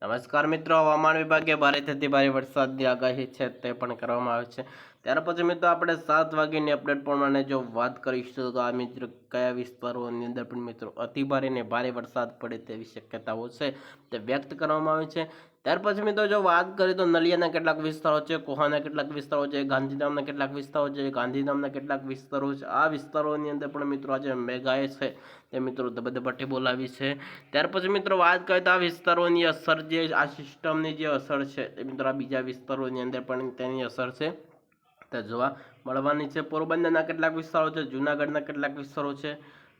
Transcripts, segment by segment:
નમસ્કાર મિત્રો, હવામાન વિભાગે ભારેથી ભારે વરસાદની આગાહી છે તે પણ કરવામાં આવે છે. ત્યાર પછી મિત્રો આપણે 7 વાગ્યાની અપડેટ પ્રમાણે જો વાત કરીશું તો આ મિત્રો કયા વિસ્તારોની અંદર પણ મિત્રો અતિ ભારે ને ભારે વરસાદ પડે તેવી શક્યતાઓ છે તે વ્યક્ત કરવામાં આવી છે. ત્યાર પછી મિત્રો જો વાત કરીએ તો નલિયાના કેટલાક વિસ્તારો છે, કોહાના કેટલાક વિસ્તારો છે, ગાંધીધામના કેટલાક વિસ્તારો છે, ગાંધીધામના કેટલાક વિસ્તારો છે. આ વિસ્તારોની અંદર પણ મિત્રો આજે મેઘાએ છે તે મિત્રો ધબધબાટી બોલાવી છે. ત્યાર પછી મિત્રો વાત કરીએ તો આ વિસ્તારોની અસર જે આ સિસ્ટમની જે અસર છે તે મિત્રો આ બીજા વિસ્તારોની અંદર પણ તેની અસર છે તે જોવા મળવાની છે. પોરબંદરના કેટલાક વિસ્તારો છે, જૂનાગઢના કેટલાક વિસ્તારો છે,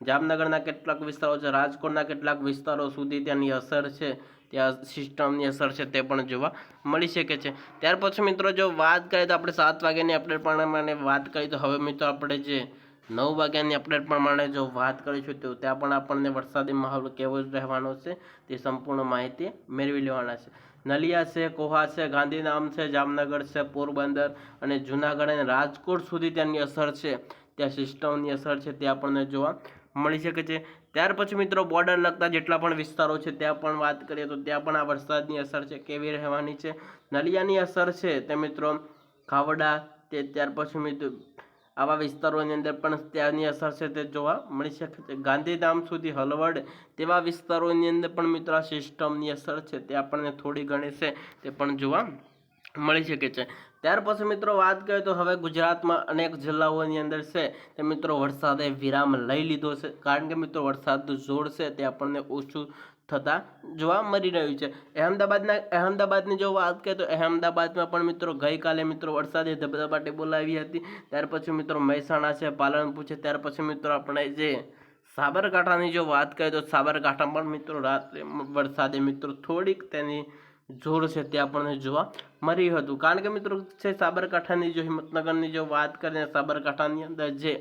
જામનગરના કેટલાક વિસ્તારો છે, રાજકોટના કેટલાક વિસ્તારો સુધી તેની અસર છે, ત્યાં સિસ્ટમની અસર છે તે પણ જોવા મળી શકે છે. ત્યાર પછી મિત્રો જો વાત કરીએ તો આપણે 7 વાગ્યાની અપડેટ પ્રમાણે વાત કરીએ તો હવે મિત્રો આપણે જે 9 વાગ્યાની અપડેટ પ્રમાણે જો વાત કરીશું તો ત્યાં પણ આપણને વરસાદી માહોલ કેવો રહેવાનો છે તે સંપૂર્ણ માહિતી મેળવી લેવાના છે. નલિયા છે, કોહા છે, ગાંધીધામ છે, જામનગર છે, પોરબંદર અને જૂનાગઢ અને રાજકોટ સુધી તેની અસર છે, ત્યાં સિસ્ટમની અસર છે તે આપણને જોવા મળી શકે છે. ત્યાર પછી મિત્રો બોર્ડર લગતા જેટલા પણ વિસ્તારો છે ત્યાં પણ વાત કરીએ તો ત્યાં પણ આ વરસાદની અસર છે કેવી રહેવાની છે. નલિયાની અસર છે તે મિત્રો ખાવડા તે ત્યાર પછી મિત્રો આવા વિસ્તારોની અંદર પણ ત્યાંની અસર છે તે જોવા મળી શકે છે. ગાંધીધામ સુધી હલવડ તેવા વિસ્તારોની અંદર પણ મિત્રો આ સિસ્ટમની અસર છે તે આપણને થોડી ઘણી છે તે પણ જોવા મળી શકે છે. ત્યાર પછી મિત્રો વાત કરીએ તો હવે ગુજરાતમાં અનેક જિલ્લાઓની અંદર છે તે મિત્રો વરસાદે વિરામ લઈ લીધો છે, કારણ કે મિત્રો વરસાદનું જોર છે તે આપણને ઓછું થતા જોવા મળી રહ્યું છે. અહેમદાબાદની જો વાત કરીએ તો અહેમદાબાદમાં પણ મિત્રો ગઈકાલે મિત્રો વરસાદે ધબધબાટી બોલાવી હતી. ત્યાર પછી મિત્રો મહેસાણા છે, પાલનપુર છે, ત્યાર પછી મિત્રો આપણે જે સાબરકાંઠાની જો વાત કરીએ તો સાબરકાંઠામાં પણ મિત્રો રાત્રે વરસાદે મિત્રો થોડીક તેની જોર છે તે આપણને જોવા મળ્યું હતું, કારણ કે મિત્રો છે સાબરકાંઠાની જો હિંમતનગરની જો વાત કરીએ સાબરકાંઠાની અંદર જે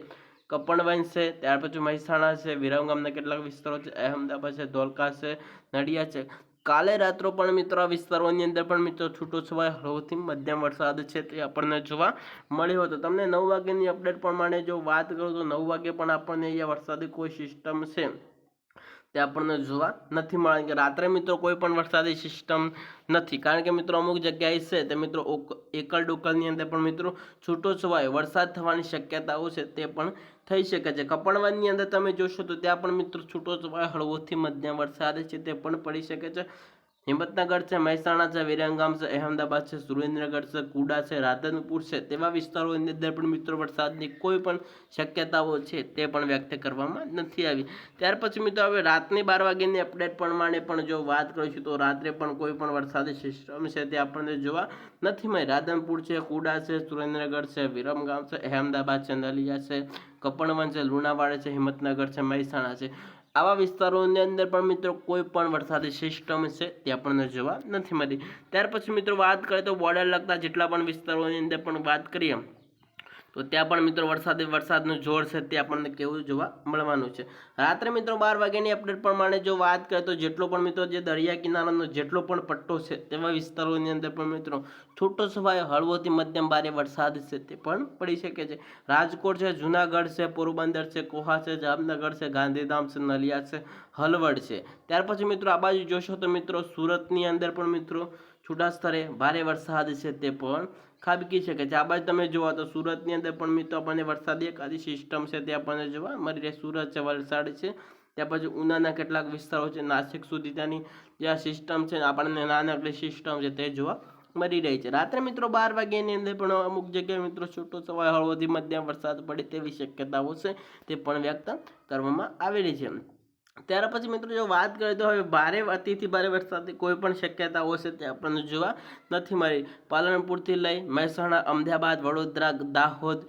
કપણવંશ છે, ત્યાર પછી મહેસાણા છે, વિરમગામના કેટલાક વિસ્તારો છે, અહેમદાબાદ છે, ધોલકા છે, નડિયાદ છે, કાલે રાત્રો પણ મિત્રો આ વિસ્તારોની અંદર પણ મિત્રો છૂટો છવાયો હળવોથી મધ્યમ વરસાદ છે તે આપણને જોવા મળ્યો હતો. તમને 9 વાગ્યાની અપડેટ પ્રમાણે જો વાત કરું તો 9 વાગે પણ આપણને અહીંયા વરસાદી કોઈ સિસ્ટમ છે તે આપણને જોવા નથી મળે કે રાત્રે મિત્રો કોઈ પણ વરસાદી સિસ્ટમ નથી, કારણ કે મિત્રો અમુક જગ્યાએ છે તે મિત્રો એકલ ડોકલની અંદર પણ મિત્રો છૂટો છવાયો વરસાદ થવાની શક્યતાઓ છે તે પણ થઈ શકે છે. કપણવનની અંદર તમે જોશો તો ત્યાં પણ મિત્રો છૂટો છવાયો હળવોથી મધ્યમ વરસાદ છે તે પણ પડી શકે છે. હિંમતનગર છે, મહેસાણા છે, વિરમગામ છે, અહેમદાબાદ છે, સુરેન્દ્રનગર છે, કુડા છે, રાધનપુર છે તેવા વિસ્તારોની અંદર પણ મિત્રો વરસાદની કોઈ પણ શક્યતાઓ છે તે પણ વ્યક્ત કરવામાં નથી આવી. ત્યાર પછી મિત્રો હવે રાતની 12 વાગ્યાની અપડેટ પ્રમાણે પણ જો વાત કરીશું તો રાત્રે પણ કોઈ પણ વરસાદી સિસ્ટમ છે તે આપણને જોવા નથી મળી. રાધનપુર છે, કુડા છે, સુરેન્દ્રનગર છે, વિરમગામ છે, અહેમદાબાદ છે, નલિયા છે, કપણવન છે, લુણાવાડા છે, હિંમતનગર છે, મહેસાણા છે, આવા વિસ્તારોની અંદર પણ મિત્રો કોઈ પણ વરસાદી સિસ્ટમ છે તે આપણને જોવા નથી મળી. ત્યાર પછી મિત્રો વાત કરીએ તો બોર્ડર લગતા જેટલા પણ વિસ્તારોની અંદર પણ વાત કરીએ તો ત્યાં પણ મિત્રો વરસાદનું જોર છે તે આપણને કેવું જોવા મળવાનું છે. રાત્રે મિત્રો 12 વાગ્યાની અપડેટ પ્રમાણે જો વાત કરીએ તો જેટલો પણ મિત્રો જે દરિયા કિનારાનો જેટલો પણ પટ્ટો છે તેવા વિસ્તારોની અંદર પણ મિત્રો છૂટો છવાયો હળવોથી મધ્યમ ભારે વરસાદ છે તે પણ પડી શકે છે. રાજકોટ છે, જૂનાગઢ છે, પોરબંદર છે, કોહા છે, જામનગર છે, ગાંધીધામ છે, નલિયા છે, હલવડ છે. ત્યાર પછી મિત્રો આ બાજુ જોશો તો મિત્રો સુરતની અંદર પણ મિત્રો છૂટા સ્તરે ભારે વરસાદ છે તે પણ ખાબકી શકે છે. આ બાજુ તમે જોવા તો સુરતની અંદર પણ મિત્રો આપણને વરસાદી એકાદી સિસ્ટમ છે તે આપણને જોવા મળી રહે. સુરત છે, વલસાડ છે, ત્યાં પછી ઉનાના કેટલાક વિસ્તારો છે, નાસિક સુધી ત્યાંની જે આ સિસ્ટમ છે આપણને નાનકડી સિસ્ટમ છે તે જોવા મળી રહી છે. રાત્રે મિત્રો 12 વાગ્યાની અંદર પણ અમુક જગ્યાએ મિત્રો છૂટો છવાયો હળવોથી મધ્યમ વરસાદ પડે તેવી શક્યતાઓ છે તે પણ વ્યક્ત કરવામાં આવેલી છે. ત્યાર પછી મિત્રો જો વાત કરીએ તો હવે ભારે અતિથી ભારે વરસાદની કોઈ પણ શક્યતાઓ છે તે આપણને જોવા નથી મળી. પાલનપુરથી લઈ મહેસાણા, અમદાવાદ, વડોદરા, દાહોદ,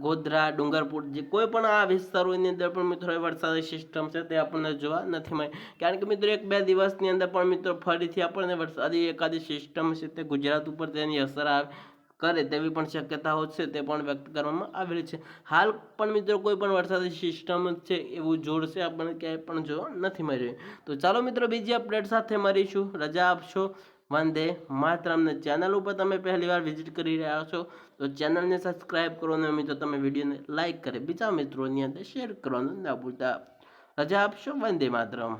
ગોધરા, ડુંગરપુર જે કોઈ પણ આ વિસ્તારોની અંદર પણ મિત્રો વરસાદી સિસ્ટમ છે તે આપણને જોવા નથી મળી, કારણ કે મિત્રો 1-2 દિવસની અંદર પણ મિત્રો ફરીથી આપણને વરસાદી એકાદી સિસ્ટમ છે તે ગુજરાત ઉપર તેની અસર કરે તેવી પણ શક્યતાઓ છે તે પણ વ્યક્ત કરવામાં આવેલી છે. હાલ પણ મિત્રો કોઈ પણ વરસાદી સિસ્ટમ છે એવું જોર છે આપણને ક્યાંય પણ જોવા નથી મળી. તો ચાલો મિત્રો બીજી અપડેટ સાથે મળીશું. રજા આપશો. વંદે માતરમ. ચેનલ ઉપર તમે પહેલી વાર વિઝિટ કરી રહ્યા છો તો ચેનલને સબસ્ક્રાઈબ કરો અને મિત્રો તમે વિડીયોને લાઇક કરે બીજા મિત્રોની અંદર શેર કરવાનું ના ભૂલતા. રજા આપશો. વંદે માતરમ.